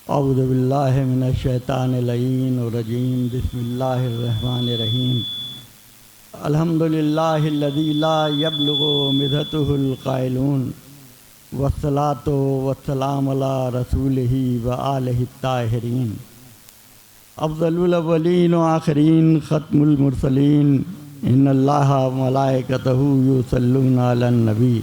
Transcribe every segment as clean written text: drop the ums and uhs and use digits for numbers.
औज़ु बिल्लाहि मिनश शैतानिर रजीम बिस्मिल्लाहिर्रहमानिर्रहीम अल्हम्दुलिल्लाहिल्लज़ी ला यब्लुगु मिदहतुहुल क़ाइलून वस्सलातु वस्सलामु अला रसूलिही व आलिहि ताहिरीन अफ़ज़लुल अव्वलीन व आख़िरीन ख़त्मुल मुरसलीन इन्नल्लाहा व मलाइकतहू युसल्लूना अलन नबी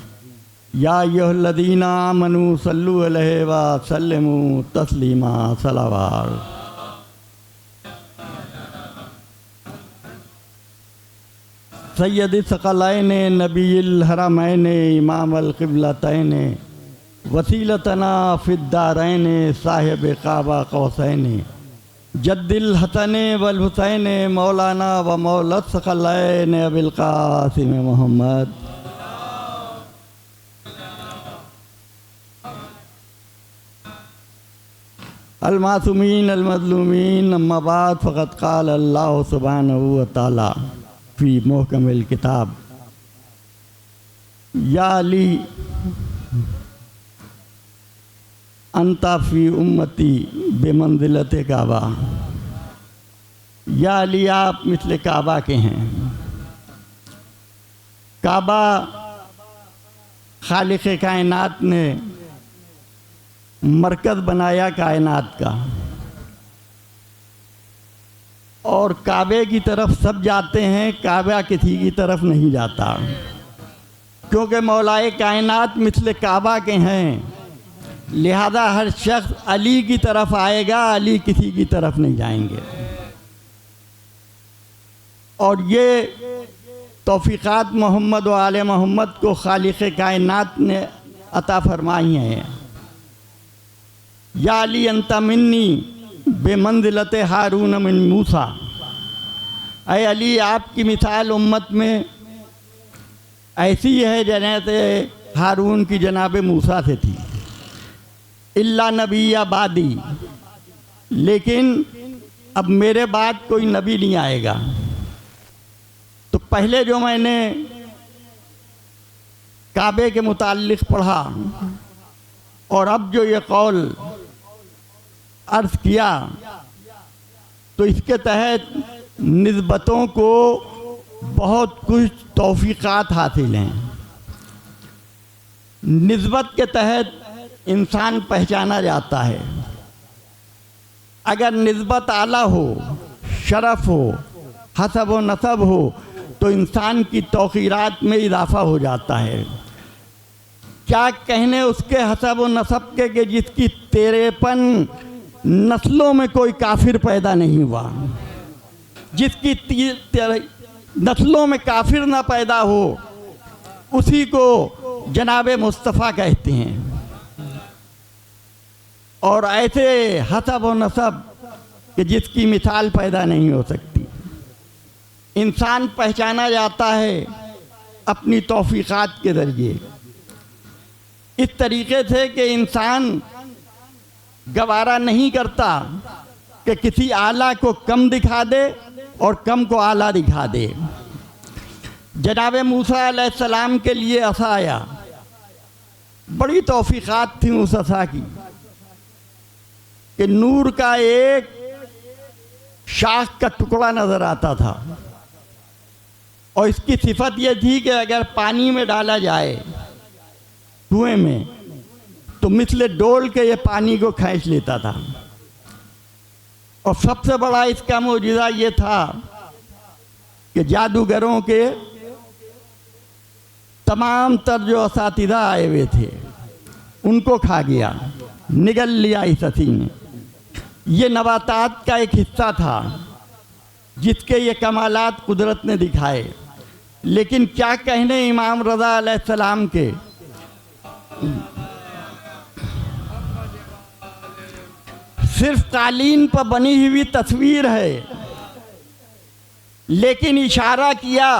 या अय्युहल्लज़ीना आमनू सल्लु अलैहि व सल्लिमू तस्लीमा सलावात। सय्यद सकलैन नबील हरमैन इमामल क़िबलतैन वसीलतना फ़िद्दारैन साहिब काबा कौसैन जद्दिल हसन वल हुसैन मौलाना व मौलत सकलैन अबिल क़ासिम मोहम्मद। अलमासूमीन अलमज़लूमीन अम्मा बाद फ़क़द क़ाल अल्लाह सुब्हानहू व तआला फ़ी मुहकमिल किताब या अली अंता फ़ी उम्मती बेमंज़िलत काबा। या अली आप मिस्ल काबा के हैं। काबा खालिक़ कायनात ने मरकज़ बनाया कायनात का, और काबे की तरफ सब जाते हैं, काबा किसी की तरफ नहीं जाता, क्योंकि मौलाए कायनात मिस्ल काबा के हैं। लिहाजा हर शख्स अली की तरफ आएगा, अली किसी की तरफ नहीं जाएंगे। और ये तौफ़ीक़ात मोहम्मद व आले मोहम्मद को खालिक़ कायनात ने अता फरमाई हैं। या अली अंता मिन्नी बेमंज़िलत हारून मिन मूसा। ऐ अली आपकी मिसाल उम्मत में ऐसी है जैसे हारून की जनाब मूसा से थी। इल्ला नबी या बादी, लेकिन अब मेरे बाद कोई नबी नहीं आएगा। तो पहले जो मैंने काबे के मुताल्लिक़ पढ़ा और अब जो ये कौल अर्ज़ किया, तो इसके तहत निस्बतों को बहुत कुछ तौफ़ीक़ात हासिल हैं। निस्बत के तहत इंसान पहचाना जाता है। अगर निस्बत आला हो, शरफ़ हो, हसब व नसब हो, तो इंसान की तौक़ीरात में इजाफ़ा हो जाता है। क्या कहने उसके हसब व नसब के कि जिसकी 53 नस्लों में कोई काफिर पैदा नहीं हुआ, जिसकी नस्लों में काफिर ना पैदा हो, उसी को जनाब मुस्तफ़ा कहते हैं। और ऐसे हसब व नसब कि जिसकी मिसाल पैदा नहीं हो सकती। इंसान पहचाना जाता है अपनी तौफ़ीक़ात के ज़रिए, इस तरीके से कि इंसान गवारा नहीं करता कि किसी आला को कम दिखा दे और कम को आला दिखा दे। जनाब मूसा अलैहिस्सलाम के लिए असा आया, बड़ी तौफ़ीक़ात थी उस असा की कि नूर का एक शाख का टुकड़ा नज़र आता था, और इसकी सिफत यह थी कि अगर पानी में डाला जाए कुएं में, तो मिस्ल डोल के ये पानी को खींच लेता था। और सबसे बड़ा इसका मौजूदा ये था कि जादूगरों के तमाम तर जो असातिज़ा आए हुए थे उनको खा गया, निगल लिया इस हसी ने। ये नबातात का एक हिस्सा था जिसके ये कमालात कुदरत ने दिखाए। लेकिन क्या कहने इमाम रज़ा अलैहिस्सलाम के, सिर्फ कालीन पर बनी हुई तस्वीर है, लेकिन इशारा किया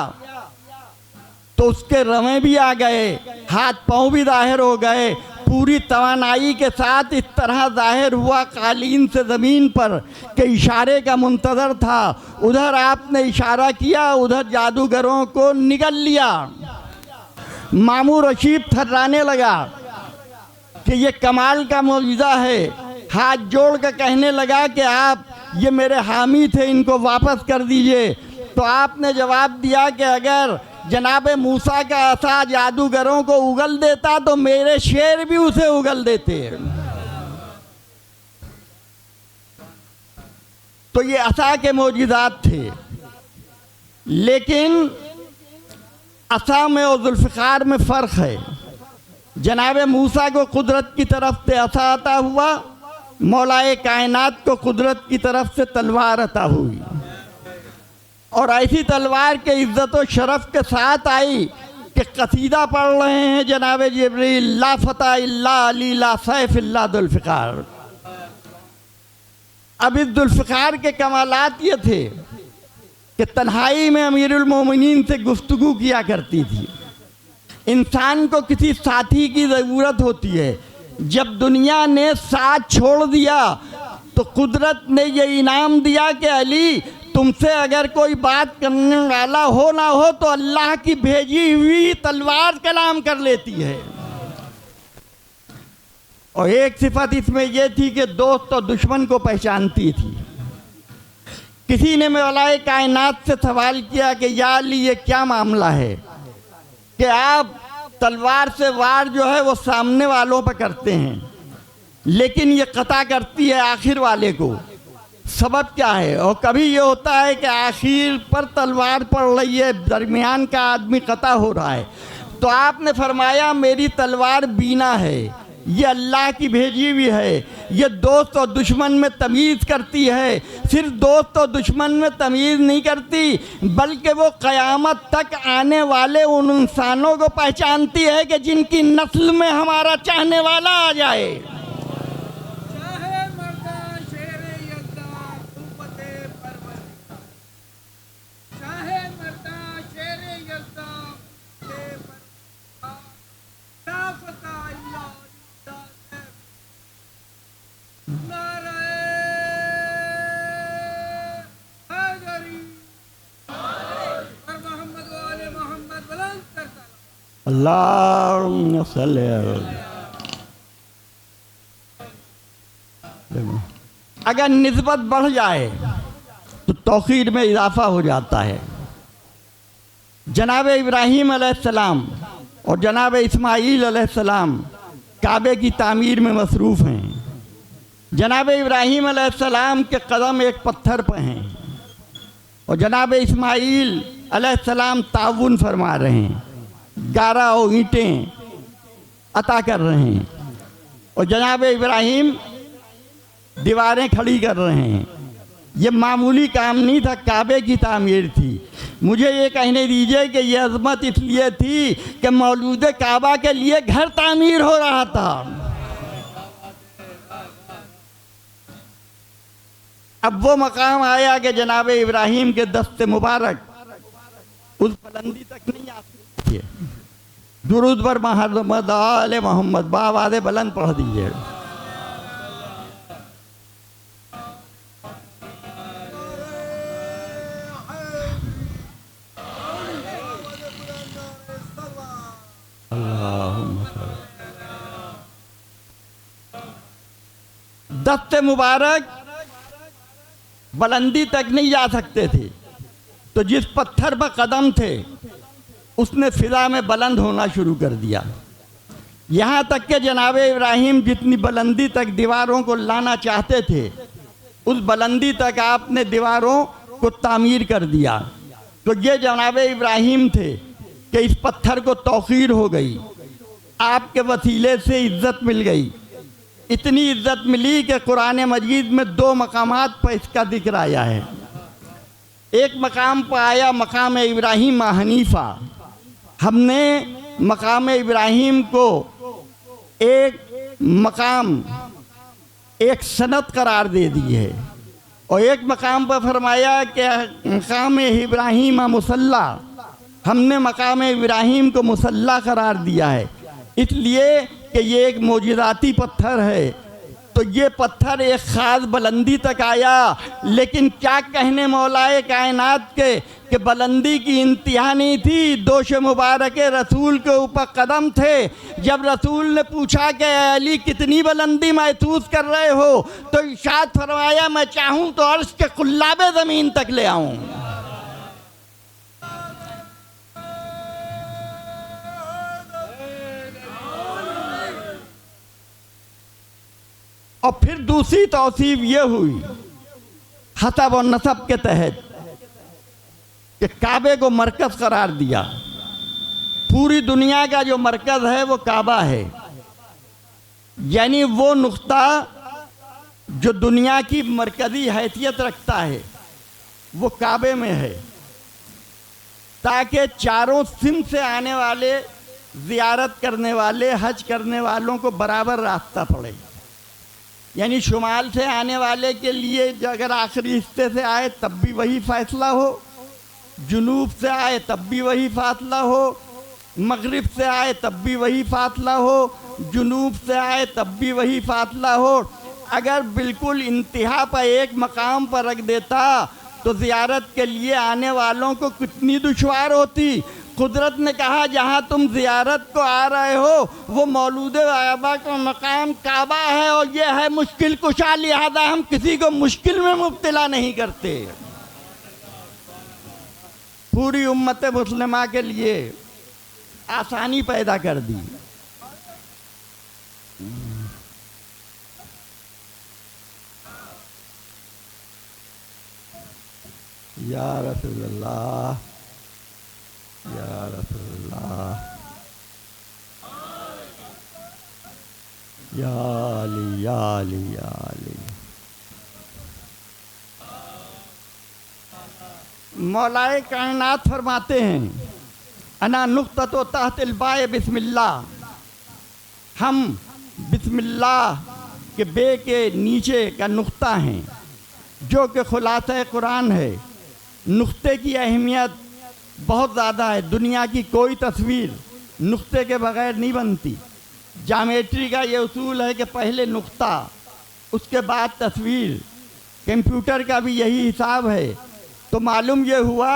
तो उसके रवे भी आ गए, हाथ पाँव भी ज़ाहिर हो गए, पूरी तवानाई के साथ इस तरह ज़ाहिर हुआ कालीन से ज़मीन पर कि इशारे का मुंतज़र था। उधर आपने इशारा किया, उधर जादूगरों को निगल लिया। मामू रशीद थर्राने लगा कि ये कमाल का मौजूदा है। हाथ जोड़ कर कहने लगा कि आप ये मेरे हामी थे, इनको वापस कर दीजिए। तो आपने जवाब दिया कि अगर जनाब मूसा का असा जादूगरों को उगल देता तो मेरे शेर भी उसे उगल देते। तो ये असा के मोजिज़ात थे, लेकिन असा में और जुल्फ़िकार में फ़र्क है। जनाब मूसा को कुदरत की तरफ से असा अता हुआ, मौलाए कायनात को कुदरत की तरफ से तलवार अता हुई, और ऐसी तलवार के इज़्ज़त और शरफ़ के साथ आई कि कसीदा पढ़ रहे हैं जनाब जिब्रील, ला फता इल्ला अली ला सैफ इल्ला जुल्फ़िकार। अब इस जुल्फ़िकार के कमालात ये थे कि तन्हाई में अमीरुल मोमिनीन से गुफ्तगू किया करती थी। इंसान को किसी साथी की ज़रूरत होती है। जब दुनिया ने साथ छोड़ दिया तो कुदरत ने ये इनाम दिया कि अली, तुमसे अगर कोई बात करने वाला हो ना हो तो अल्लाह की भेजी हुई तलवार कलाम कर लेती है। और एक सिफत इसमें यह थी कि दोस्त और दुश्मन को पहचानती थी। किसी ने मौलाए कायनात से सवाल किया कि या अली, ये क्या मामला है कि आप तलवार से वार जो है वो सामने वालों पर करते हैं, लेकिन ये कता करती है आखिर वाले को, सबब क्या है? और कभी ये होता है कि आखिर पर तलवार पड़ रही है, दरमियान का आदमी कता हो रहा है। तो आपने फरमाया मेरी तलवार बीना है, ये अल्लाह की भेजी हुई है, ये दोस्त और दुश्मन में तमीज़ करती है। सिर्फ दोस्त और दुश्मन में तमीज़ नहीं करती, बल्कि वो क़यामत तक आने वाले उन इंसानों को पहचानती है कि जिनकी नस्ल में हमारा चाहने वाला आ जाए। अल्लाहुम्मा सल्ली अगर निस्बत बढ़ जाए तो तौक़ीर में इजाफ़ा हो जाता है। जनाब इब्राहीम अलैहिस्सलाम और जनाब इस्माईल अलैहिस्सलाम काबे की तामीर में मसरूफ़ हैं। जनाब इब्राहीम अलैहिस्सलाम के कदम एक पत्थर पर हैं और जनाब इस्माईल अलैहिस्सलाम ताउन फरमा रहे हैं, गारा और ईंटें अता कर रहे हैं, और जनाब इब्राहीम दीवारें खड़ी कर रहे हैं। ये मामूली काम नहीं था, काबे की तामीर थी। मुझे ये कहने दीजिए कि ये अज़मत इसलिए थी कि मौजूद काबा के लिए घर तामीर हो रहा था। अब वो मकाम आया कि जनाब इब्राहीम के दस्ते मुबारक उस बुलंदी तक नहीं आ सकती। दुरूद पर मोहम्मद आले मोहम्मद बावाज़े बुलंद पढ़ दीजिए। दस्ते मुबारक बुलंदी तक नहीं जा सकते थे, तो जिस पत्थर पर कदम थे उसने फिजा में बुलंद होना शुरू कर दिया। यहाँ तक कि जनाब इब्राहीम जितनी बुलंदी तक दीवारों को लाना चाहते थे, उस बुलंदी तक आपने दीवारों को तामीर कर दिया। तो ये जनाब इब्राहीम थे कि इस पत्थर को तौक़ीर हो गई, आपके वसीले से इज़्ज़त मिल गई। इतनी इज़्ज़त मिली कि कुरान मजीद में 2 मकामात पर इसका जिक्र आया है। एक मकाम पर आया मकाम इब्राहीम हनीफ़ा। हमने मकाम इब्राहीम को एक मकाम, एक सनत करार दे दी है, और एक मकाम पर फरमाया कि मकाम इब्राहीम मुसल्ला, हमने मकाम इब्राहीम को मुसल्ला करार दिया है, इसलिए कि ये एक मोजिज़ाती पत्थर है। तो ये पत्थर एक ख़ास बुलंदी तक आया। लेकिन क्या कहने मौलाए कायनात के कि बुलंदी की इंतहा नहीं थी, दोष मुबारक रसूल के ऊपर कदम थे। जब रसूल ने पूछा कि अली कितनी बुलंदी महसूस कर रहे हो, तो इरशाद फरमाया मैं चाहूँ तो अर्श के कुल्लाबे ज़मीन तक ले आऊँ। और फिर दूसरी तौसीफ ये हुई हसब और नसब के तहत कि काबे को मरकज़ करार दिया। पूरी दुनिया का जो मरकज़ है वो काबा है, यानी वो नुक्ता जो दुनिया की मरकज़ी हैसियत रखता है वो काबे में है, ताकि चारों सिम से आने वाले, ज़ियारत करने वाले, हज करने वालों को बराबर रास्ता पड़े। यानी शुमाल से आने वाले के लिए अगर आखिरी हिस्से से आए तब भी वही फ़ैसला हो, जुनूब से आए तब भी वही फ़ासला हो, मगरिब से आए तब भी वही फ़ासला हो, जुनूब से आए तब भी वही फ़ासला हो। अगर बिल्कुल इंतहा पर एक मकाम पर रख देता तो ज़ियारत के लिए आने वालों को कितनी दुश्वार होती। कुदरत ने कहा जहाँ तुम ज़ियारत को आ रहे हो वो मौलूद आबा का मकाम काबा है और ये है मुश्किल कुशा, लिहाजा हम किसी को मुश्किल में मुब्तला नहीं करते। पूरी उम्मत मुस्लिमा के लिए आसानी पैदा कर दी। या रसूलल्लाह, या रसूलल्लाह, या अली, या अली, या अली। मौलाए कायनात फरमाते हैं अना नुक्ततो तहतिल बाए बिस्मिल्लाह, हम बिस्मिल्लाह के बे के नीचे का नुक्ता हैं जो कि खुलासा कुरान है। नुक्ते की अहमियत बहुत ज़्यादा है। दुनिया की कोई तस्वीर नुक्ते के बगैर नहीं बनती। ज्योमेट्री का ये उसूल है कि पहले नुक्ता उसके बाद तस्वीर। कंप्यूटर का भी यही हिसाब है। तो मालूम ये हुआ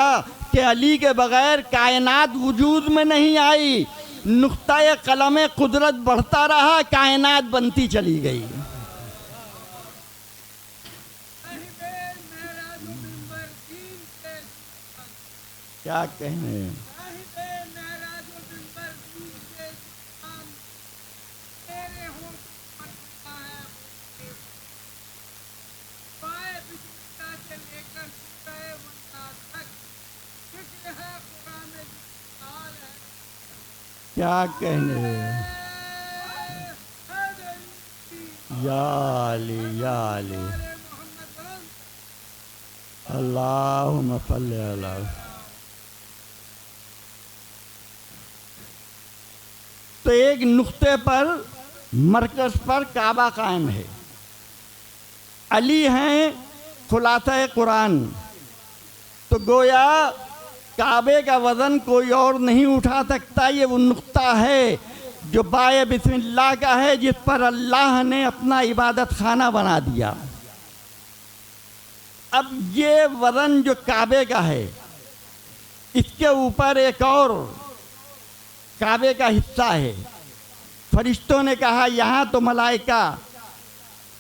कि अली के बगैर कायनात वजूद में नहीं आई। नुक्ता कलम कुदरत बढ़ता रहा, कायनात बनती चली गई। क्या कहने, क्या कहने। या अली, या अली, अल्लाहुम्मा सल्ली अला। तो एक नुक्ते पर, मरकज़ पर काबा कायम है। अली हैं खुलासा कुरान। तो गोया काबे का वज़न कोई और नहीं उठा सकता। ये वो नुक्ता है जो बाए बिस्मिल्लाह का है, जिस पर अल्लाह ने अपना इबादत खाना बना दिया। अब ये वज़न जो काबे का है, इसके ऊपर एक और काबे का हिस्सा है। फरिश्तों ने कहा यहाँ तो मलाइका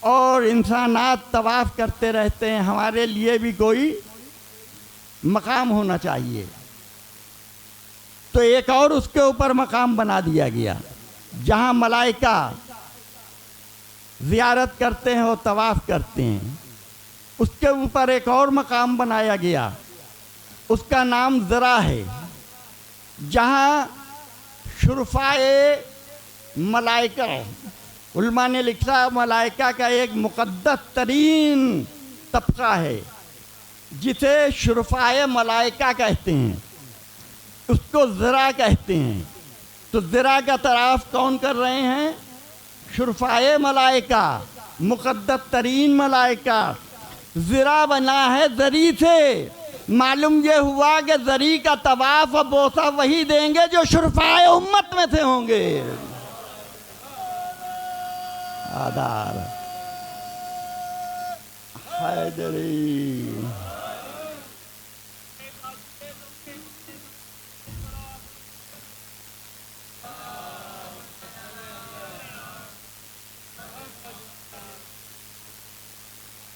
और इंसानात तवाफ़ करते रहते हैं, हमारे लिए भी कोई मकाम होना चाहिए। तो एक और उसके ऊपर मकाम बना दिया गया जहाँ मलाइका ज़ियारत करते हैं और तवाफ़ करते हैं। उसके ऊपर एक और मकाम बनाया गया, उसका नाम ज़रा है, जहाँ शुरफ़ाए मलाइका, उलमा ने लिखा मलाइका का एक मुक़द्दस तरीन तबका है जिसे शुरफ़ाए मलाइका कहते हैं, उसको ज़रा कहते हैं। तो ज़रा का तराफ़ कौन कर रहे हैं? शुरफ़ाए मलाइका, मुक़द्दस तरीन मलाइका। ज़रा बना है ज़री से। मालूम ये हुआ कि ज़री का तवाफ़ और बोसा वही देंगे जो शुरफ़ाए उम्मत में से होंगे। आधार हैदरी।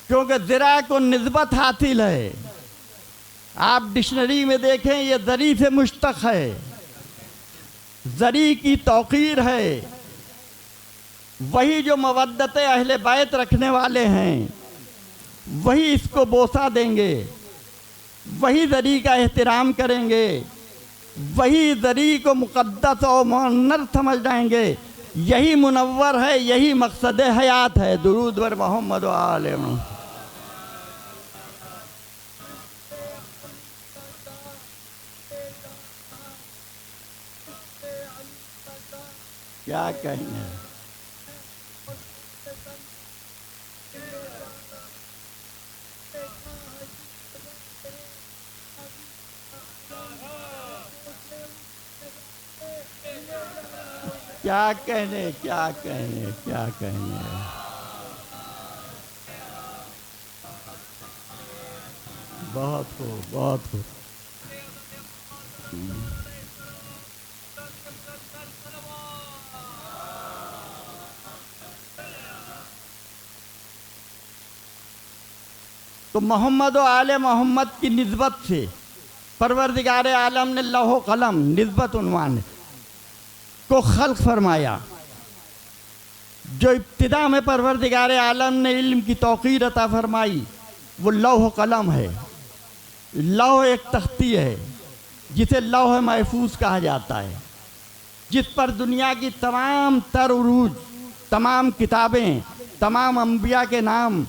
क्योंकि ज़रा को निस्बत हासिल है। आप डिक्शनरी में देखें, ये ज़री से मुश्तक है, ज़री की तौक़ीर है। वही जो मवद्दत अहले बैत रखने वाले हैं वही इसको बोसा देंगे, वही ज़री का एहतराम करेंगे, वही ज़री को मुक़द्दस और मुअन्नर समझ जाएंगे। यही मुनव्वर है, यही मकसद हयात है। दुरूद बर मोहम्मद व आले मोहम्मद। क्या कहेंगे? क्या कहने, क्या कहने, क्या कहने। बहुत हो, बहुत हो। तो मोहम्मद और आले मोहम्मद की निस्बत से परवरदिगार आलम ने लौह कलम निस्बत उन्वान को खल्क फरमाया। जो इब्तिदा में परवरदिगार आलम ने इल्म की तौक़ीर अता फरमाई वो लौह कलम है। लौह एक तख्ती है जिसे लौह महफूज कहा जाता है, जिस पर दुनिया की तमाम तर उरूज, तमाम किताबें, तमाम अंबिया के नाम,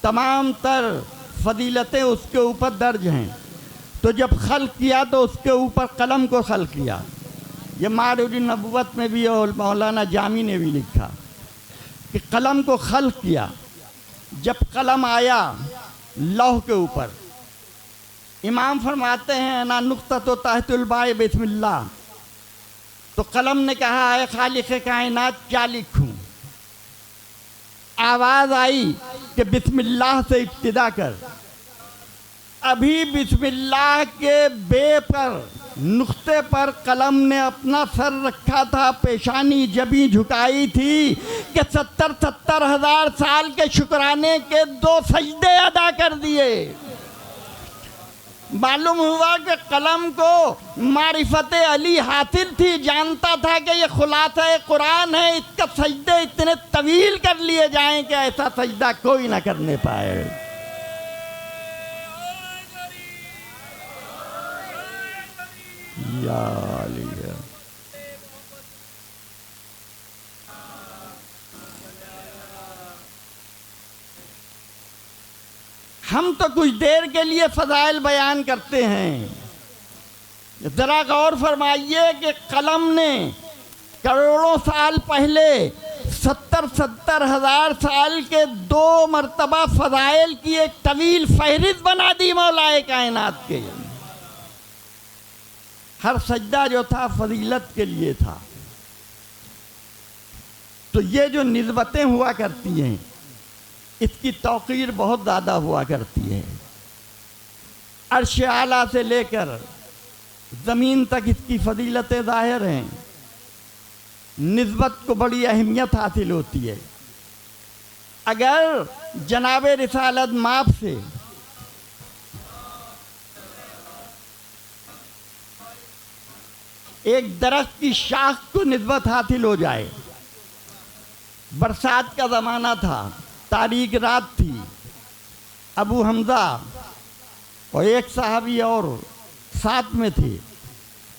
तमाम तर फजीलतें उसके ऊपर दर्ज हैं। तो जब खल्क किया तो उसके ऊपर कलम को खल्क किया। ये मारुद नबुवत में भी और मौलाना जामी ने भी लिखा कि कलम को खल्क किया। जब कलम आया लौह के ऊपर, इमाम फरमाते हैं ना नुक्ता तो तहतुल बाय बिस्मिल्लाह। तो कलम ने कहा है खालिक़ कायनात क्या लिखूं? आवाज़ आई कि बिस्मिल्लाह से इब्तिदा कर। अभी बिस्मिल्लाह के बे पर, नुक्ते पर कलम ने अपना सर रखा था, पेशानी जबी झुकाई थी कि 70 हज़ार साल के शुक्राने के 2 सजदे अदा कर दिए। मालूम हुआ कि कलम को मारिफत अली हासिल थी, जानता था कि ये खुलासा कुरान है, इसका सजदे इतने तवील कर लिए जाएं कि ऐसा सजदा कोई ना करने पाए। या अली। हम तो कुछ देर के लिए फजाइल बयान करते हैं। ज़रा गौर फरमाइए कि कलम ने करोड़ों साल पहले 70 हज़ार साल के 2 मरतबा फजाइल की एक तवील फहरिस्त बना दी मौलाए कायनात के। हर सजदा जो था फजीलत के लिए था। तो ये जो निस्बतें हुआ करती हैं इसकी तौक़ीर बहुत ज़्यादा हुआ करती है। अर्श आला से लेकर ज़मीन तक इसकी फजीलतें ज़ाहिर हैं। निस्बत को बड़ी अहमियत हासिल होती है। अगर जनाब रिसालत माप से एक दरख्त की शाख को निस्बत हासिल हो जाए, बरसात का ज़माना था, तारीख रात थी, अबू हमज़ा और एक साहबी और साथ में थे,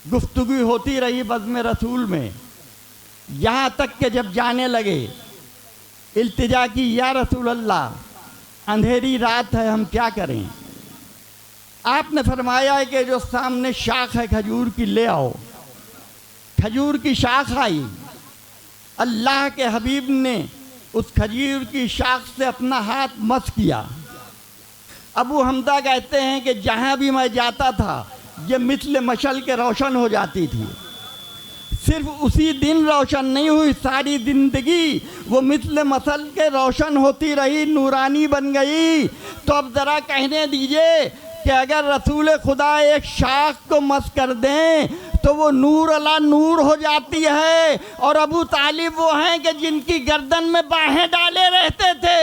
गुफ्तगू होती रही बज़्म रसूल में, यहाँ तक कि जब जाने लगे इल्तिजा की, या रसूल अल्लाह अंधेरी रात है, हम क्या करें? आपने फरमाया है कि जो सामने शाख है खजूर की ले आओ। खजूर की शाख आई। अल्लाह के हबीब ने उस खजूर की शाख से अपना हाथ मस किया। अबू हमज़ा कहते हैं कि जहाँ भी मैं जाता था ये मिसल मशल के रोशन हो जाती थी। सिर्फ उसी दिन रोशन नहीं हुई, सारी ज़िंदगी वो मिसल मसल के रोशन होती रही, नूरानी बन गई। तो अब ज़रा कहने दीजिए कि अगर रसूल खुदा एक शाख को मस कर दें तो वो नूर अला नूर हो जाती है, और अबू तालिब वो हैं कि जिनकी गर्दन में बाहें डाले रहते थे।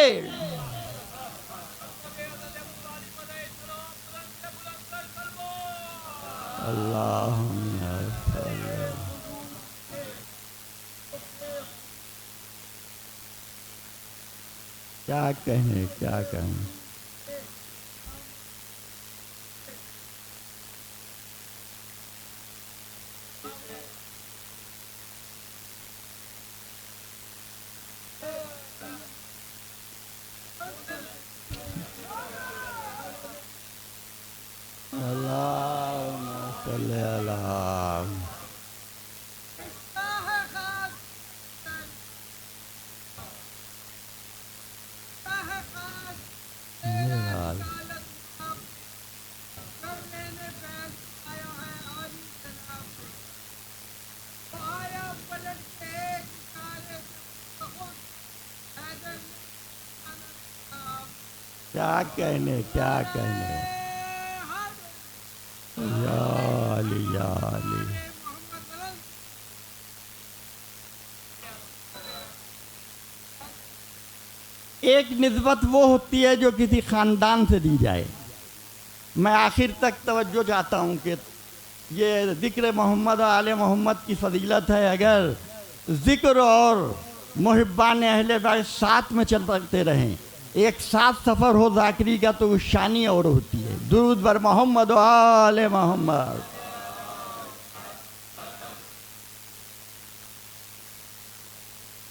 अल्लाह क्या कहें, क्या कहें। क्या कहने, क्या कहने। या अली, या अली। एक निस्बत वो होती है जो किसी ख़ानदान से दी जाए। मैं आखिर तक तवज्जो चाहता हूँ कि ये ज़िक्र मोहम्मद और आले मोहम्मद की फजीलत है। अगर ज़िक्र और मुहिब्बान अहले बैत साथ में चलते रहें, एक साथ सफ़र हो ज़ाकिरी का, तो उस शानी और होती है। दुरूद बर मोहम्मद और आले मोहम्मद।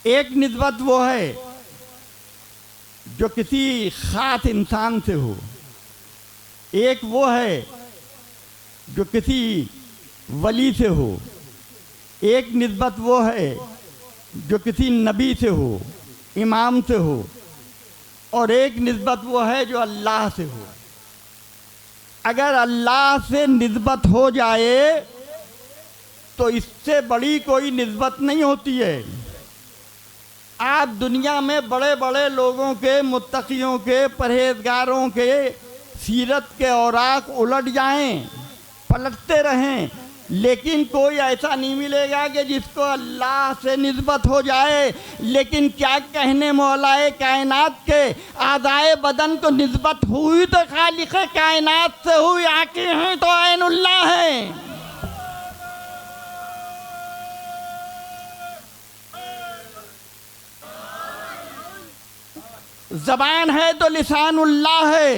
एक निस्बत वो है जो किसी ख़ास इंसान से हो, एक वो है जो किसी वली से हो, एक निस्बत वो है जो किसी नबी से हो, इमाम से हो, और एक निस्बत वो है जो अल्लाह से हो। अगर अल्लाह से निस्बत हो जाए तो इससे बड़ी कोई निस्बत नहीं होती है। आप दुनिया में बड़े बड़े लोगों के, मुत्तकियों के, परहेजगारों के सीरत के औराक उलट जाएं, पलटते रहें, लेकिन कोई ऐसा नहीं मिलेगा कि जिसको अल्लाह से निस्बत हो जाए। लेकिन क्या कहने मौलाए कायनात के, आदाए बदन को निस्बत हुई तो खालिक कायनात से हुई, आंखें हैं तो ऐनुल्लाह हैं। ज़बान है तो लिसानुल्लाह है।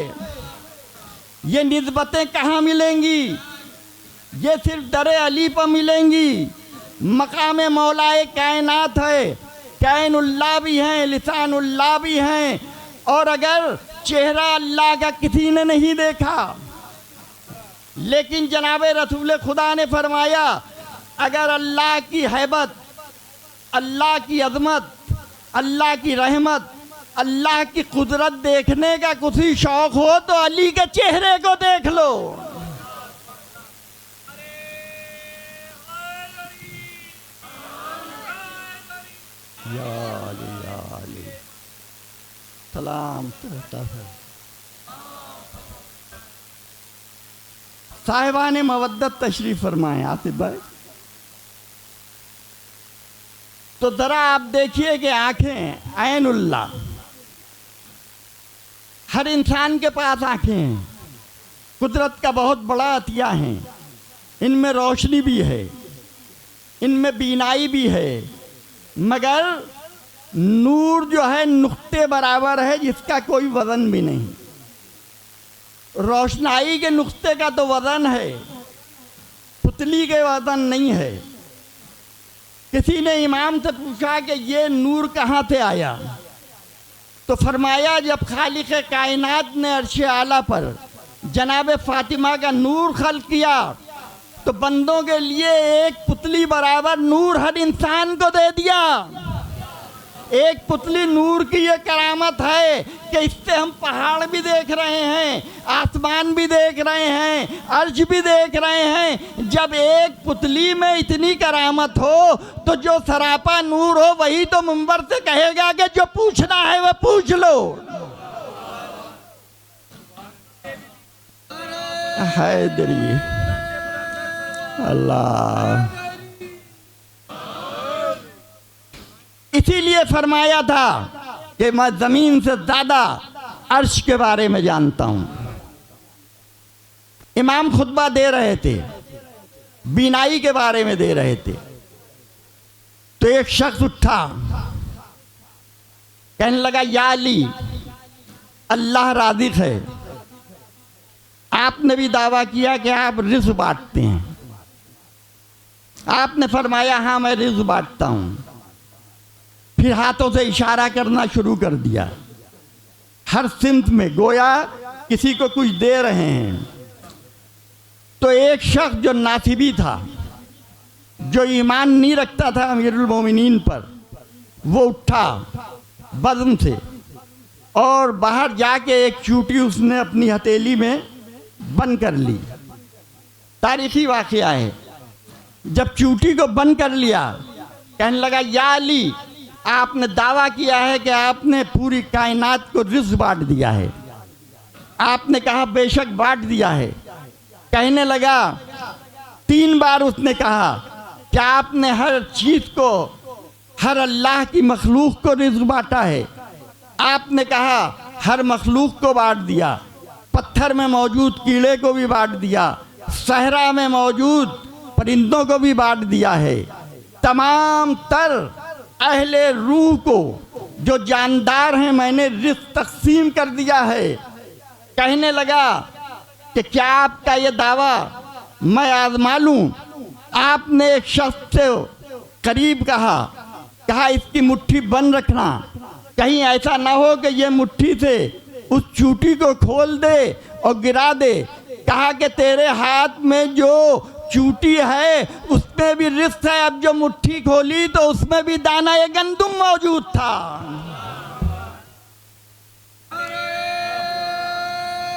ये निस्बतें कहाँ मिलेंगी? ये सिर्फ दरे अली पर मिलेंगी। मकाम मौलाए कायनात है, कैनुल्लाह भी हैं, लिसानुल्लाह भी हैं। और अगर चेहरा अल्लाह का किसी ने नहीं देखा, लेकिन जनाब रसूल खुदा ने फरमाया, अगर अल्लाह की हैबत, अल्लाह की अज़मत, अल्लाह की रहमत, अल्लाह की कुदरत देखने का कुछ ही शौक़ हो तो अली के चेहरे को देख लो। या अली, या अली। सलाम करता है साहिबान मवद्दत तशरीफ़ फरमाएं। आसिफ भाई, तो ज़रा आप देखिए कि आँखें ऐनुल्लाह, हर इंसान के पास आँखें हैं, कुदरत का बहुत बड़ा अतिया है। इनमें रोशनी भी है, इनमें बीनाई भी है, मगर नूर जो है नुक्ते बराबर है, जिसका कोई वज़न भी नहीं। रोशनाई के नुक्ते का तो वज़न है, पुतली के वज़न नहीं है। किसी ने इमाम से पूछा कि ये नूर कहाँ से आया, तो फरमाया जब खालिक कायनात ने अर्श आला पर जनाब फातिमा का नूर खल्क़ किया तो बंदों के लिए एक पुतली बराबर नूर हर इंसान को दे दिया। एक पुतली नूर की ये करामत है कि इससे हम पहाड़ भी देख रहे हैं, आसमान भी देख रहे हैं, अर्श भी देख रहे हैं। जब एक पुतली में इतनी करामत हो तो जो सरापा नूर हो वही तो मुंबर से कहेगा कि जो पूछना है वह पूछ लो। हैदरी अल्लाह। इसीलिए फरमाया था कि मैं जमीन से ज्यादा अर्श के बारे में जानता हूं। इमाम खुतबा दे रहे थे, बीनाई के बारे में दे रहे थे, तो एक शख्स उठा, कहने लगा या अली, अल्लाह राज़िक है। आपने भी दावा किया कि आप रिज़्क़ बांटते हैं। आपने फरमाया हाँ मैं रिज़्क़ बांटता हूं। फिर हाथों से इशारा करना शुरू कर दिया, हर सिमत में गोया किसी को कुछ दे रहे हैं। तो एक शख्स जो नासिबी था, जो ईमान नहीं रखता था अमीरुल मोमिनीन पर, वो उठा बज़्म से और बाहर जाके एक चूटी उसने अपनी हथेली में बंद कर ली। तारीखी वाक़या है। जब चूटी को बंद कर लिया, कहने लगा या अली, आपने दावा किया है कि आपने पूरी कायनात को रिज़्क़ बांट दिया है। आपने कहा बेशक बांट दिया है। कहने लगा, 3 बार उसने कहा कि आपने हर चीज़ को, हर अल्लाह की मखलूक को रिज़्क़ बांटा है। आपने कहा हर मखलूक को बांट दिया, पत्थर में मौजूद कीड़े को भी बांट दिया, सहरा में मौजूद परिंदों को भी बांट दिया है, तमाम तर अहले रूह को जो जानदार हैं मैंने रिज़्क़ तक़सीम कर दिया है। कहने लगा कि क्या आपका ये दावा मैं आज़मा लूँ? आपने एक शख्स से करीब कहा इसकी मुट्ठी बंद रखना, कहीं ऐसा ना हो कि ये मुट्ठी से उस चूटी को खोल दे और गिरा दे। कहा कि तेरे हाथ में जो चूटी है उसमें भी रिज़्क़ है। अब जो मुट्ठी खोली तो उसमें भी दाना ये गंदुम मौजूद था।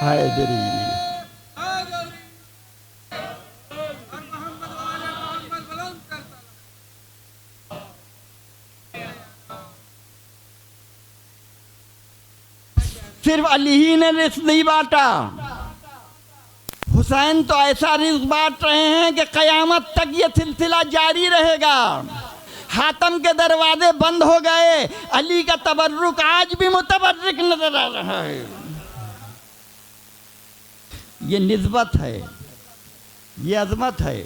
हैदरी सिर्फ अली ही ने रिज़्क़ नहीं बांटा, हुसैन तो ऐसा रिज़्क़ बांट रहे हैं कि क़यामत तक ये सिलसिला जारी रहेगा। हातम के दरवाजे बंद हो गए, अली का तबर्रुक आज भी मुतबर्रिक नजर आ रहा है। ये निस्बत है, ये अज़मत है।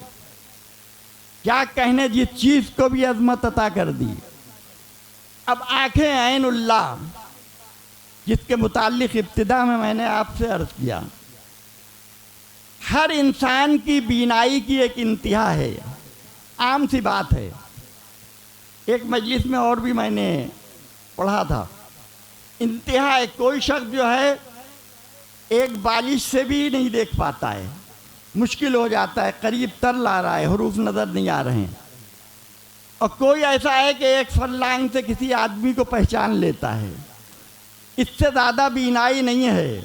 क्या कहने, जिस चीज़ को भी अज़मत अता कर दी। अब आंखें ऐनुल्लाह, जिसके मुताल्लिक़ इब्तिदा में मैंने आपसे अर्ज़ किया, हर इंसान की बीनाई की एक इंतहा है, आम सी बात है। एक मजलिस में और भी मैंने पढ़ा था, इंतहा है। कोई शख्स जो है एक बालिश से भी नहीं देख पाता है, मुश्किल हो जाता है, करीब तर ला रहा है, हुरूफ नज़र नहीं आ रहे हैं। और कोई ऐसा है कि एक फरलांग से किसी आदमी को पहचान लेता है। इससे ज़्यादा बीनाई नहीं है।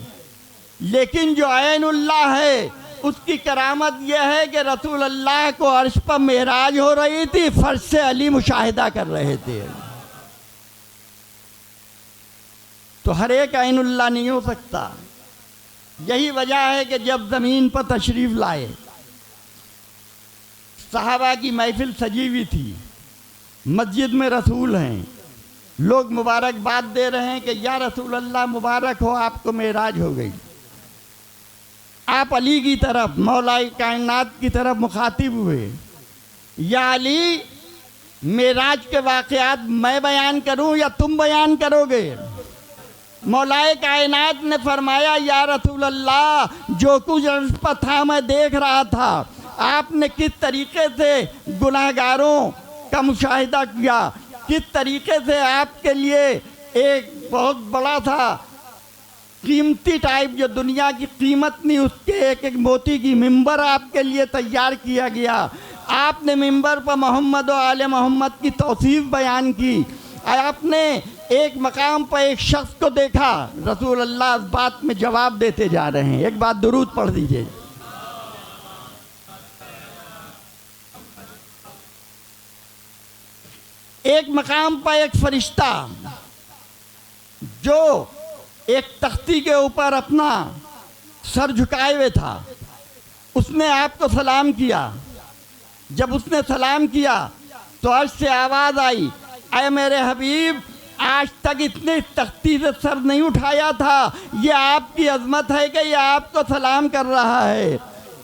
लेकिन जो ऐनुल्लाह है उसकी करामत यह है कि रसूल अल्लाह को अर्श पर मेराज हो रही थी, फर्श से अली मुशाहिदा कर रहे थे। तो हर एक ऐनुल्लाह नहीं हो सकता। यही वजह है कि जब ज़मीन पर तशरीफ़ लाए, सहाबा की महफिल सजी हुई थी, मस्जिद में रसूल हैं, लोग मुबारकबाद दे रहे हैं कि या रसूल अल्लाह मुबारक हो, आपको मेराज हो गई। आप अली की तरफ, मौलाए कायनात की तरफ मुखातिब हुए, या अली मेराज के वाक़यात मैं बयान करूं या तुम बयान करोगे? मौलाए कायनात ने फरमाया या रसूल अल्लाह, जो कुछ अर्श पर था मैं देख रहा था। आपने किस तरीके से गुनाहगारों का मुशाहिदा किया, किस तरीके से आपके लिए एक बहुत बड़ा था कीमती टाइप, जो दुनिया की कीमत नहीं, उसके एक एक मोती की मिंबर आपके लिए तैयार किया गया। आपने मिंबर पर मोहम्मद और आले मोहम्मद की तौसीफ़ बयान की। आपने एक मकाम पर एक शख्स को देखा, रसूल अल्लाह इस बात में जवाब देते जा रहे हैं। एक बात दुरूद पढ़ दीजिए। एक मकाम पर एक फरिश्ता जो एक तख्ती के ऊपर अपना सर झुकाए हुए था, उसने आपको सलाम किया। जब उसने सलाम किया तो अर्श से आवाज़ आई, अय मेरे हबीब, आज तक इतने तख्ती से सर नहीं उठाया था, ये आपकी अजमत है कि ये आपको सलाम कर रहा है।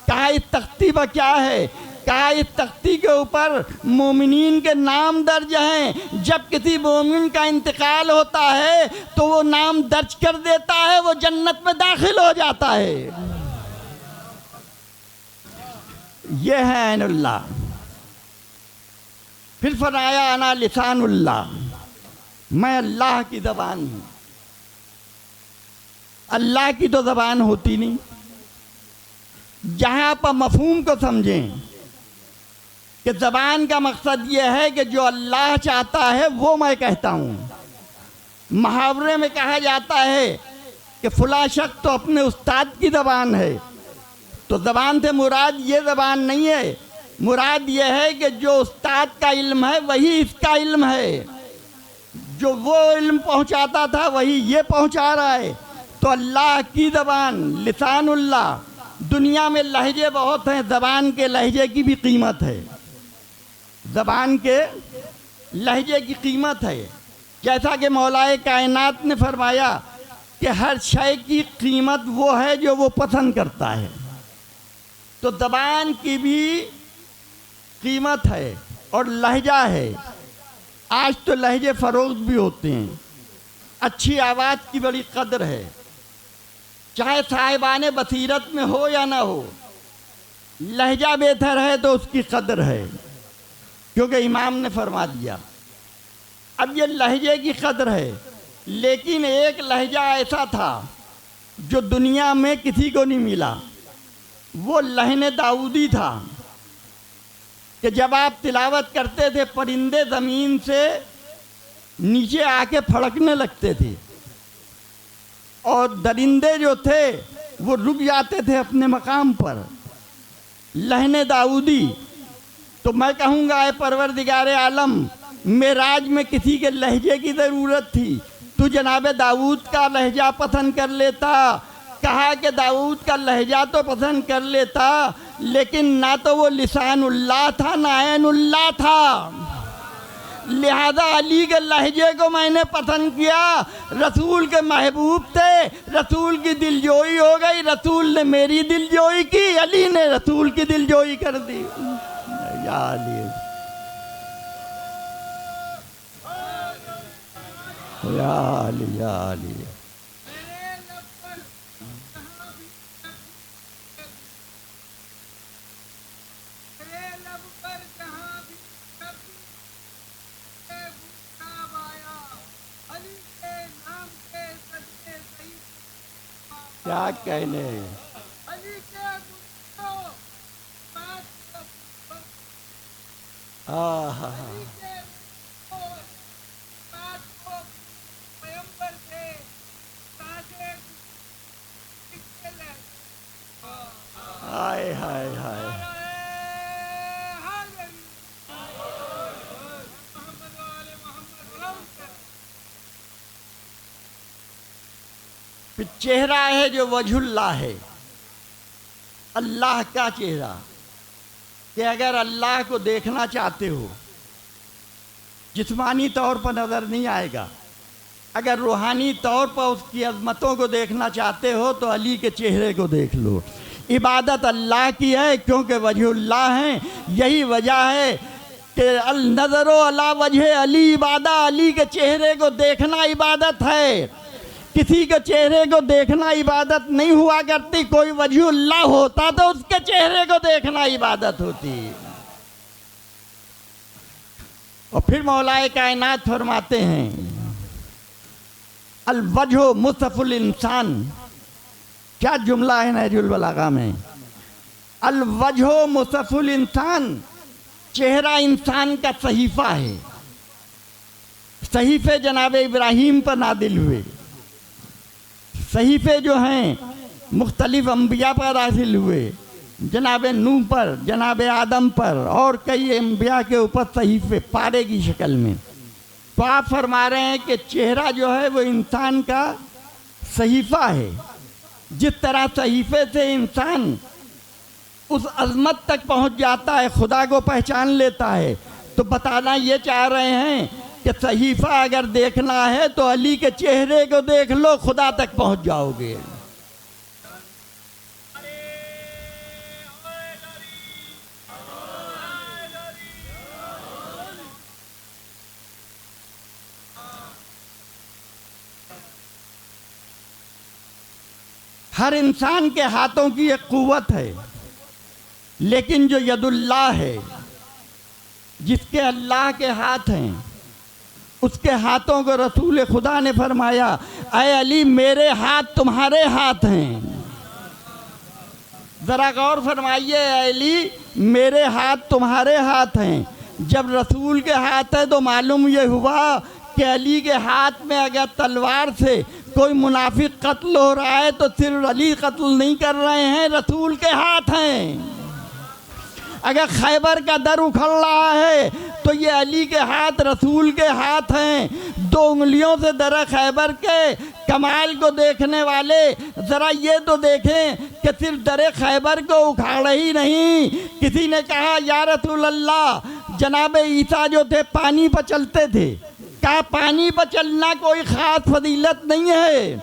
कहा इस तख्ती पर क्या है? कहा इस तख्ती के ऊपर मोमिनीन के नाम दर्ज हैं। जब किसी मोमिन का इंतकाल होता है तो वो नाम दर्ज कर देता है, वो जन्नत में दाखिल हो जाता है। ये है ऐनुल्लाह। फिर फरमाया अना लिसानुल्लाह, मैं अल्लाह की ज़बान हूँ। अल्लाह की तो ज़बान होती नहीं। जहाँ पर मफहूम को समझें कि ज़बान का मकसद ये है कि जो अल्लाह चाहता है वो मैं कहता हूँ। मुहावरे में कहा जाता है कि फ़लाँ शख्स तो अपने उस्ताद की ज़बान है, तो ज़बान से मुराद ये ज़बान नहीं है, मुराद ये है कि जो उस्ताद का इल्म है वही इसका इल्म है। जो वो इल्म पहुँचाता था वही ये पहुँचा रहा है। तो अल्लाह की ज़बान लिसानुल्लाह। दुनिया में लहजे बहुत हैं, ज़बान के लहजे की भी कीमत है। ज़बान के लहजे की कीमत है। जैसा कि मौलाए कायनात ने फरमाया कि हर शय की कीमत वो है जो वो पसंद करता है। तो ज़बान की भी कीमत है और लहजा है। आज तो लहजे फ़रोग़ भी होते हैं। अच्छी आवाज़ की बड़ी कदर है, चाहे साहिबाने बसीरत में हो या ना हो। लहजा बेहतर है तो उसकी कदर है, क्योंकि इमाम ने फरमा दिया। अब ये लहजे की कदर है, लेकिन एक लहजा ऐसा था जो दुनिया में किसी को नहीं मिला। वो लहने दाऊदी था कि जब आप तिलावत करते थे परिंदे ज़मीन से नीचे आके फड़कने लगते थे और दरिंदे जो थे वो रुक जाते थे अपने मकाम पर। लहने दाऊदी। तो मैं कहूँगा ऐ परवरदिगारे आलम, मेराज में किसी के लहजे की ज़रूरत थी, तू जनाब दाऊद का लहजा पसंद कर लेता। कहा कि दाऊद का लहजा तो पसंद कर लेता, लेकिन ना तो वो लिसानुल्लाह था ना ऐनुल्लाह था। लिहाजा अली के लहजे को मैंने पसंद किया। रसूल के महबूब थे, रसूल की दिलजोई हो गई। रसूल ने मेरी दिलजोई की, अली ने रसूल की दिलजोई कर दी। या अली, या अली, या अली। क्या कहने। हाँ हाँ हाँ। हाय हाय हाय। चेहरा है जो वजहुल्लाह है, अल्लाह का चेहरा। कि अगर अल्लाह को देखना चाहते हो, जिस्मानी तौर पर नज़र नहीं आएगा, अगर रूहानी तौर पर उसकी अज़मतों को देखना चाहते हो तो अली के चेहरे को देख लो। इबादत अल्लाह की है क्योंकि वजहुल्लाह हैं। यही वजह है कि अल नज़रो अला वजह अली इबादा। अली के चेहरे को देखना इबादत है। किसी के चेहरे को देखना इबादत नहीं हुआ करती। कोई वजहुल्लाह होता तो उसके चेहरे को देखना इबादत होती। और फिर मौलाए कायनात फरमाते हैं, अल वजह मुस्तफुल इंसान। क्या जुमला है नहजुल बलागा में। अल वजह मुस्तफुल इंसान, चेहरा इंसान का सहीफ़ा है। सहीफ़े जनाब इब्राहीम पर नादिल हुए। सहीफ़े जो हैं मुख्तलिफ अम्बिया पर नाज़िल हुए। जनाब नूह पर, जनाब आदम पर और कई अम्बिया के ऊपर सहीफ़े पारे की शक्ल में। तो आप फरमा रहे हैं कि चेहरा जो है वो इंसान का सहीफ़ा है। जिस तरह सहीफ़े से इंसान उस अज़मत तक पहुंच जाता है, खुदा को पहचान लेता है। तो बताना ये चाह रहे हैं कि सहीफ़ा अगर देखना है तो अली के चेहरे को देख लो, खुदा तक पहुंच जाओगे। हर इंसान के हाथों की एक कुव्वत है, लेकिन जो यदुल्लाह है, जिसके अल्लाह के हाथ हैं, उसके हाथों को रसूल खुदा ने फरमाया, ऐ अली मेरे हाथ तुम्हारे हाथ हैं। ज़रा गौर फरमाइए, ऐ अली मेरे हाथ तुम्हारे हाथ हैं। जब रसूल के हाथ है तो मालूम ये हुआ कि अली के हाथ में अगर तलवार से कोई मुनाफिक कत्ल हो रहा है तो सिर्फ अली कत्ल नहीं कर रहे हैं, रसूल के हाथ हैं। अगर खैबर का दर उखड़ रहा है तो ये अली के हाथ, रसूल के हाथ हैं। 2 उंगलियों से दर खैबर के कमाल को देखने वाले ज़रा ये तो देखें कि सिर्फ दर खैबर को उखाड़ा ही नहीं, किसी ने कहा या रसूल अल्लाह, जनाब ईसा जो थे पानी पर चलते थे। कहा पानी पर चलना कोई ख़ास फजीलत नहीं है,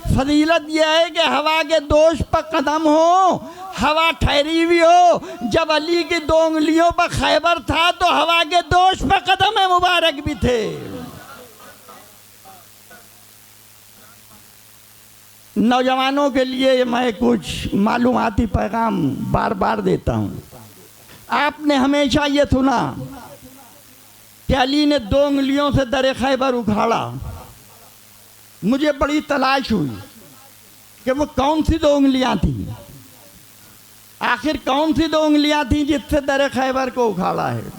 फजीलत यह है कि हवा के दोष पर कदम हो, हवा ठहरी हुई हो। जब अली की 2 उंगलियों पर खैबर था तो हवा के दोष पर कदम मुबारक भी थे। नौजवानों के लिए मैं कुछ मालूमाती पैगाम बार बार देता हूँ। आपने हमेशा ये सुना कि अली ने 2 उंगलियों से दर खैबर उखाड़ा। मुझे बड़ी तलाश हुई कि वो कौन सी 2 उंगलियां थी, आखिर कौन सी 2 उंगलियां थी जिससे दर खैबर को उखाड़ा है।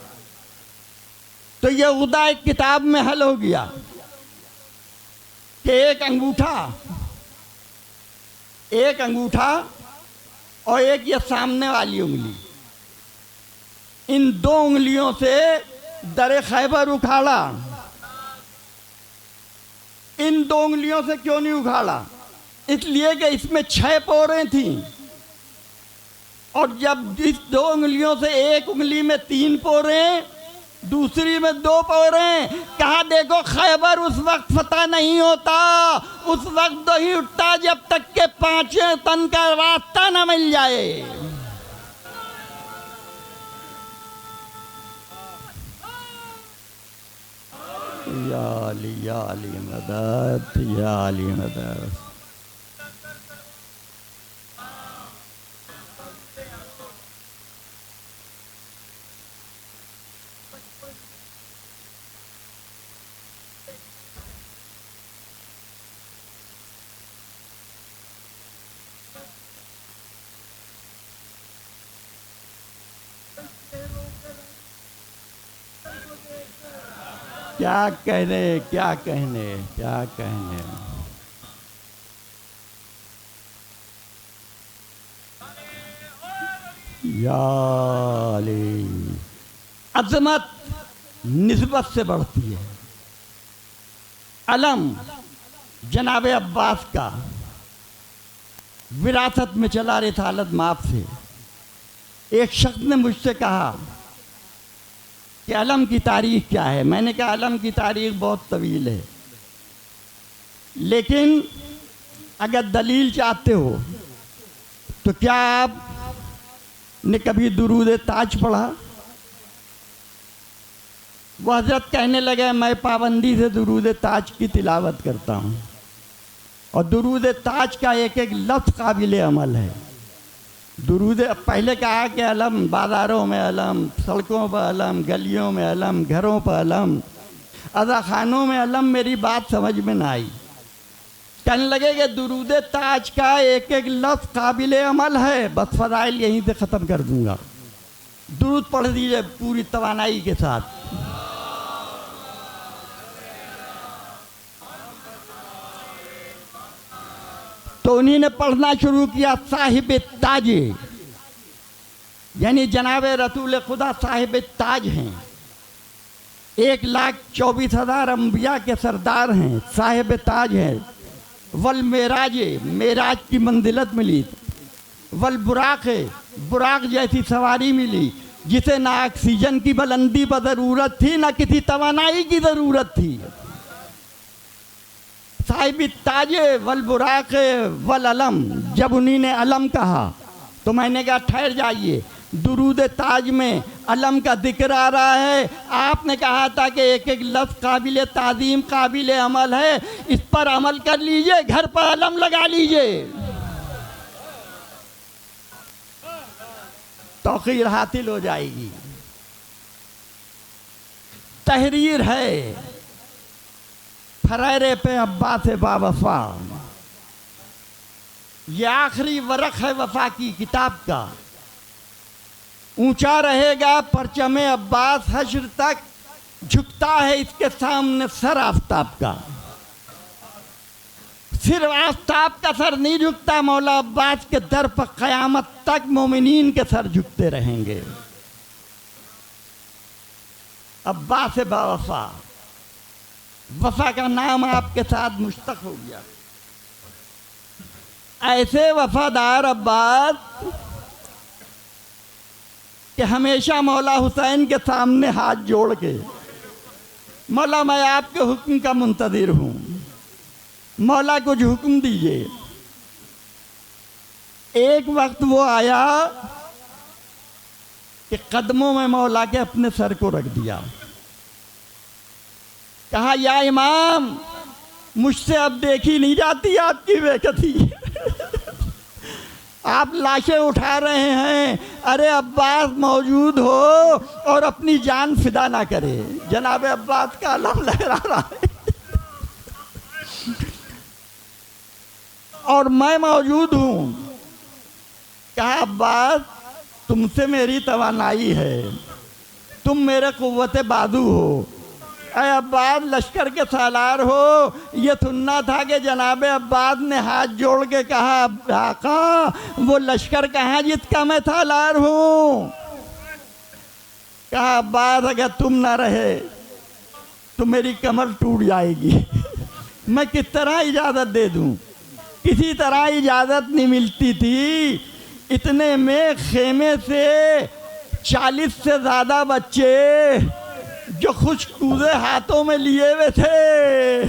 तो ये उदा एक किताब में हल हो गया कि एक अंगूठा और एक ये सामने वाली उंगली, इन 2 उंगलियों से दर खैबर उखाड़ा। इन 2 उंगलियों से क्यों नहीं उखाड़ा? इसलिए कि इसमें 6 पोरें थीं, और जब इस 2 उंगलियों से एक उंगली में 3 पोरें, दूसरी में 2 पोरें, कहा देखो खैबर उस वक्त फतह नहीं होता, उस वक्त नहीं उठता जब तक के 5वें तन का रास्ता न मिल जाए। या अली मदद, या अली मदद। क्या कहने, क्या कहने, क्या कहने। या अली, अज़मत निस्बत से बढ़ती है। अलम जनाब अब्बास का विरासत में चला रिसालत माप से। एक शख्स ने मुझसे कहा कि अलम की तारीख क्या है। मैंने कहा अलम की तारीख बहुत तवील है, लेकिन अगर दलील चाहते हो तो क्या आपने कभी दुरूद ताज पढ़ा? वह हज़रत कहने लगे मैं पाबंदी से दुरूद ताज की तिलावत करता हूँ, और दुरूद ताज का एक एक लफ्ज़ काबिल अमल है। दुरूद पहले कहा कि अलम, बाज़ारों में अलम, सड़कों पर अलम, गलियों में अलम, घरों पर अलम, अज़ा खानों में अलम। मेरी बात समझ में ना आई। कहने लगे कि दुरूद ताज का एक एक लफ्ज़ काबिल अमल है। बस फ़ज़ाइल यहीं से ख़त्म कर दूँगा। दुरूद पढ़ दीजिए पूरी तवानाई के साथ। तो उन्हीं ने पढ़ना शुरू किया साहिब ताज, यानी जनाब रसूल खुदा साहिब ताज हैं। 1,24,000 अम्बिया के सरदार हैं, साहिब ताज हैं। वल मेराज, मेराज की मंजिलत मिली। वल बुराक, बुराक जैसी सवारी मिली जिसे ना ऑक्सीजन की बुलंदी पर ज़रूरत थी ना किसी तवानाई की ज़रूरत थी। साहिब ताजे वल बुराक वल अलम, जब उन्हीं ने अलम कहा तो मैंने कहा ठहर जाइए, दुरूद ताज में अलम का जिक्र आ रहा है। आपने कहा था कि एक एक लफ्ज़ काबिल ताज़ीम काबिल अमल है, इस पर अमल कर लीजिए, घर पर अलम लगा लीजिए, तौक़ीर हासिल हो जाएगी। तहरीर है फरेरे पे अब्बास बावफा, ये आखिरी वरक़ है वफा की किताब का। ऊंचा रहेगा परचमे अब्बास, हश्र तक झुकता है इसके सामने सर आफताब का। सिर्फ आफताब का सर नहीं झुकता, मौला अब्बास के दर पर क़यामत तक मोमिनीन के सर झुकते रहेंगे। अब्बास बावफा, वफा का नाम आपके साथ मुश्तक हो गया। ऐसे वफादार अब्बास कि हमेशा मौला हुसैन के सामने हाथ जोड़ के, मौला मैं आपके हुक्म का मुंतज़िर हूँ, मौला कुछ हुक्म दीजिए। एक वक्त वो आया कि कदमों में मौला के अपने सर को रख दिया, कहा या इमाम मुझसे अब देखी नहीं जाती आपकी बेकती, आप लाशें उठा रहे हैं, अरे अब्बास मौजूद हो और अपनी जान फिदा ना करे। जनाब अब्बास का अलम लहरा रहा है और मैं मौजूद हूँ। कहा अब्बास तुमसे मेरी तवानाई है, तुम मेरे कुव्वत बाजू हो। अरे अब्बास लश्कर के सालार हो, ये सुनना था कि जनाब अब्बास ने हाथ जोड़ के कहा आका वो लश्कर कहाँ जिसका मैं सालार हूँ। कहा अब्बास अगर तुम ना रहे तो मेरी कमर टूट जाएगी, मैं किस तरह इजाज़त दे दूँ। किसी तरह इजाज़त नहीं मिलती थी। इतने में खेमे से 40 से ज़्यादा बच्चे जो खुशकूदे हाथों में लिए हुए थे,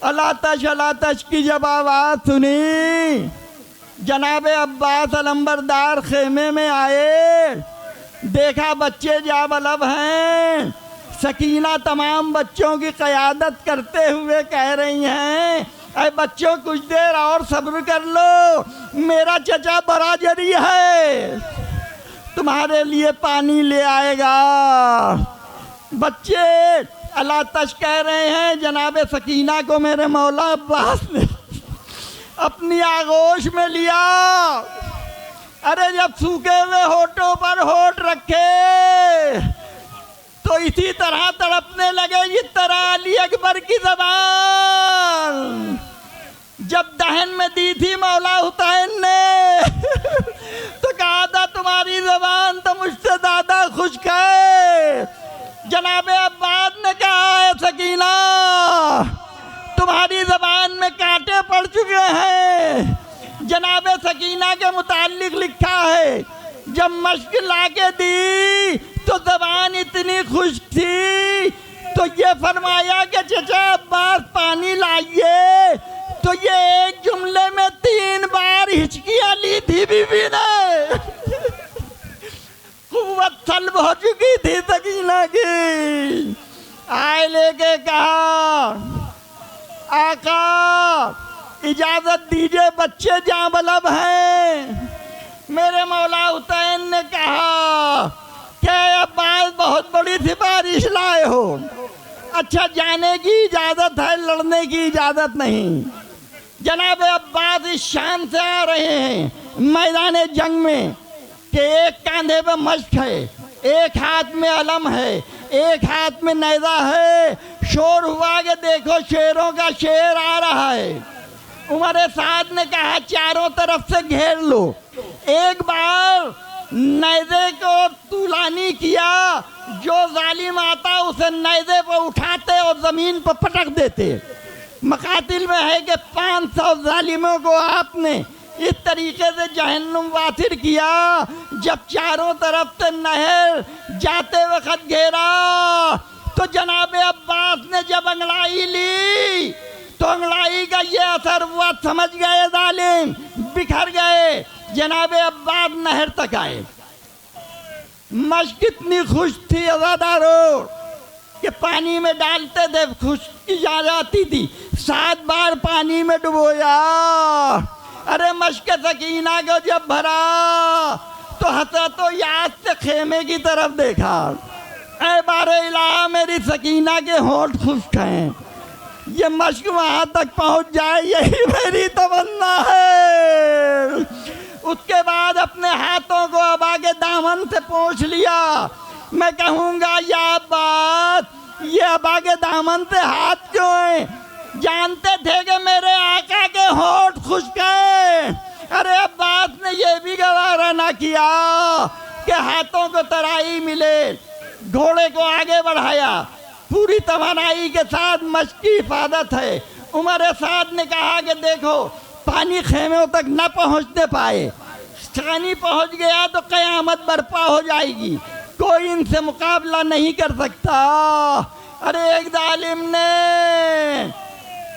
अलातश की जब आवाज़ सुनी, जनाब अब्बास अलंबरदार खेमे में आए, देखा बच्चे जाबलब हैं। सकीना तमाम बच्चों की क़यादत करते हुए कह रही हैं, अरे बच्चों कुछ देर और सब्र कर लो, मेरा चचा बड़ा जरी है, तुम्हारे लिए पानी ले आएगा। बच्चे अलातश कह रहे हैं, जनाब सकीना को मेरे मौला अब्बास ने अपनी आगोश में लिया। अरे जब सूखे हुए होठों पर होठ रखे तो इसी तरह तड़पने लगे जिस तरह अली अकबर की ज़बान जब दहन में दी थी मौला हुसैन ने तो कहा था तुम्हारी ज़बान तो मुझसे ज़्यादा खुश्क है। जनाब अब्बास ने कहा है सकीना तुम्हारी ज़बान में कांटे पड़ चुके हैं। जनाब सकीना के मुताल्लिक लिखा है, जब मश्क लाके दी तो ज़बान इतनी खुश थी तो ये फरमाया कि चचा अब्बास पानी लाइए, तो ये एक जुमले में 3 बार हिचकियाँ ली थी बीवी ने। कुव्वत सल्ब हो चुकी थी सकीना की। आए लेके कहा आका इजाज़त दीजिए, बच्चे जाबलब हैं। मेरे मौला हुसैन ने कहा कि अब्बास बहुत बड़ी सिफारिश लाए हो, अच्छा जाने की इजाज़त है, लड़ने की इजाज़त नहीं। जनाब अब्बास इस शान से आ रहे हैं मैदान जंग में कि एक कांधे पे मश्क है, एक हाथ में अलम है, एक हाथ में नैज़ा है। शोर हुआ कि देखो शेरों का शेर आ रहा है। उमर साद ने कहा चारों तरफ से घेर लो। एक बार नैज़े को तुलानी किया, जो जालिम आता उसे नैज़े पर उठाते और ज़मीन पर पटक देते। मकातिल में है कि 500 जालिमों को आपने इस तरीके से जहन्नुम वासिर किया। जब चारों तरफ से नहर जाते वक्त घेरा तो जनाब अब्बास ने जब अंगड़ाई ली तो अंगड़ाई का ये असर हुआ, समझ गए जालिम, बिखर गए। जनाब अब्बास नहर तक आए। मश्क इतनी खुश थी अज़ादारों कि पानी में डालते थे खुश्की जा जाती थी। 7 बार पानी में डुबोया। अरे मश्क सकीना को जब भरा तो हंसा तो याद से खेमे की तरफ देखा। ऐ बारे इलाहा मेरी सकीना के होंठ खुश्क हैं, ये मश्क वहां तक पहुंच जाए यही मेरी तमन्ना है। उसके बाद अपने हाथों को अबा के दामन से पोंछ लिया। मैं कहूँगा या बात ये अबा के दामन से हाथ क्यों हैं? जानते थे कि मेरे आका के होंठ खुश्क हैं। अरे अब्बास ने ये भी गवारा ना किया कि हाथों को तराई मिले। घोड़े को आगे बढ़ाया, पूरी तवानाई के साथ मश्क की हिफाजत है। उमर साद ने कहा कि देखो पानी खेमों तक न पहुंचने पाए, पानी पहुंच गया तो कयामत बर्पा हो जाएगी, कोई इनसे मुकाबला नहीं कर सकता। अरे एक जालिम ने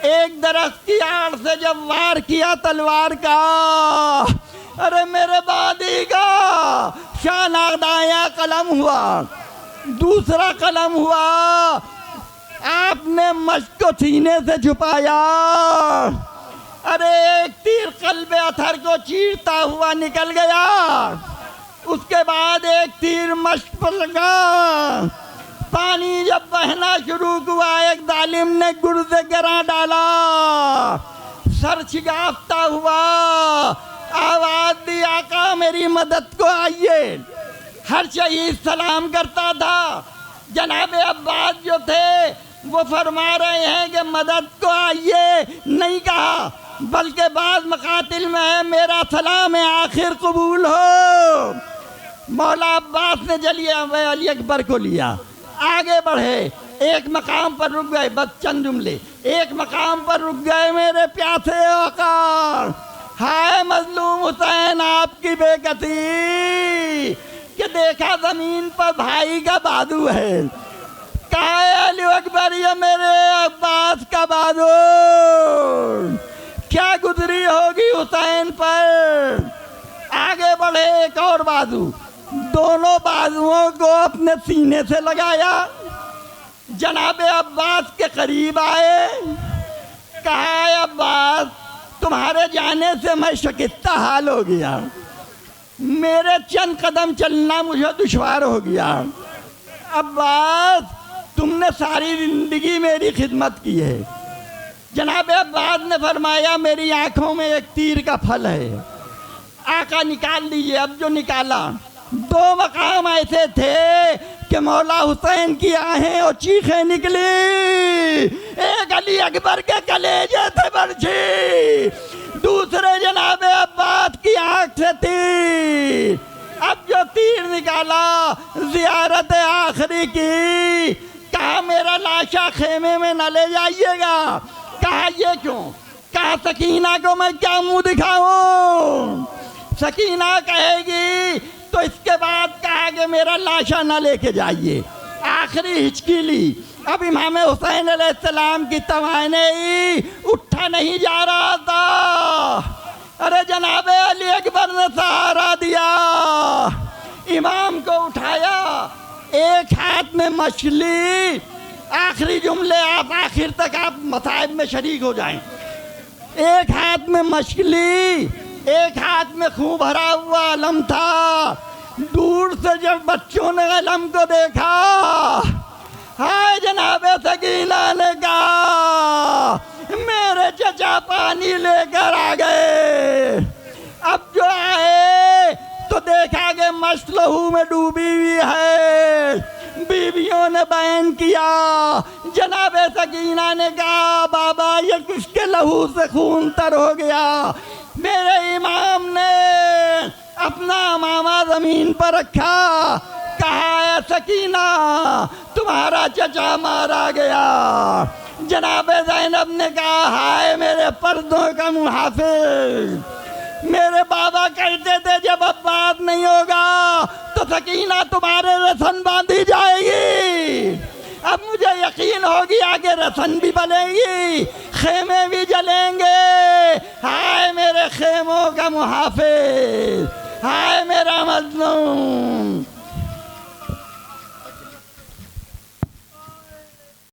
एक दरख्त की आड़ से जब वार किया तलवार का, अरे मेरे बादी का शानादाया कलम हुआ, दूसरा कलम हुआ, आपने मश्क को सीने से छुपाया। अरे एक तीर कल्बे अथर को चीरता हुआ निकल गया। उसके बाद एक तीर मश्क पर लगा। पानी जब बहना शुरू हुआ एक जालिम ने गुर से गिरा डाला। सर छिगाफ्ता हुआ आवाज दी, आका मेरी मदद को आइए। हर शहीद सलाम करता था। जनाब अब्बास जो थे वो फरमा रहे हैं कि मदद को आइए नहीं कहा, बल्कि बाद मकातिल में है मेरा सलाम आखिर कबूल हो। मौला अब्बास ने अली अकबर को लिया, आगे बढ़े, एक मकाम पर रुक गए। बस चंद जुमले, एक मकाम पर रुक गए मेरे प्यासे आका। हाय मजलूम हुसैन आपकी बेकसी कि देखा जमीन पर भाई का बाजू है। कहा अली अकबर ये मेरे अब्बास का बाजू क्या गुजरी होगी हुसैन पर। आगे बढ़े, एक और बाजू, दोनों बाजुओं को अपने सीने से लगाया। जनाब अब्बास के करीब आए। कहा अब्बास तुम्हारे जाने से मैं शकिस्ता हाल हो गया, मेरे चंद कदम चलना मुझे दुश्वार हो गया। अब्बास तुमने सारी जिंदगी मेरी खिदमत की है। जनाब अब्बास ने फरमाया मेरी आंखों में एक तीर का फल है, आका निकाल दीजिए। अब जो निकाला, 2 मकाम ऐसे थे कि मौला हुसैन की आहें और चीखें निकली। एक अली अकबर के कलेजे थे बरछी, दूसरे जनाब अब्बास की आंख से तीर। अब जो तीर निकाला, जियारत आखिरी की। कहा मेरा लाशा खेमे में न ले जाइएगा। कहा ये क्यों? कहा सकीना को मैं क्या मुंह दिखाऊं? सकीना कहेगी तो इसके बाद कहा कि मेरा लाशा न लेके जाइए। आखिरी हिचकी ली। अब इमाम हुसैन अलैहिस्सलाम की तवानाई उठा नहीं जा रहा था। अरे जनाब अली अकबर ने सहारा दिया, इमाम को उठाया, एक हाथ में मछली। आखिरी जुमले आप आखिर तक आप मसाइब में शरीक हो जाएं। एक हाथ में मछली, एक हाथ में खून भरा हुआ अलम था। दूर से जब बच्चों ने अलम को देखा, हाय जनाब सकीना ने कहा मेरे चचा पानी लेकर आ गए। अब जो आए तो देखा कि मस्त लहू में डूबी हुई है। बीवियों ने बयान किया, जनाब सकीना ने कहा बाबा ये किसके लहू से खून तर हो गया। मेरे इमाम ने अपना मामा जमीन पर रखा। कहा सकीना तुम्हारा चचा मारा गया। जनाब ज़ैनब ने कहा हाय मेरे पर्दों का मुहाफिज, मेरे बाबा कहते थे जब अब्बास नहीं होगा तो सकीना तुम्हारे रसन बांधी जाएगी। अब मुझे यकीन हो गया कि रसन भी बनेगी, खेमे भी जलेंगे। हाय मेरे खेमों का मुहाफिज, हाय मेरा मजलूम।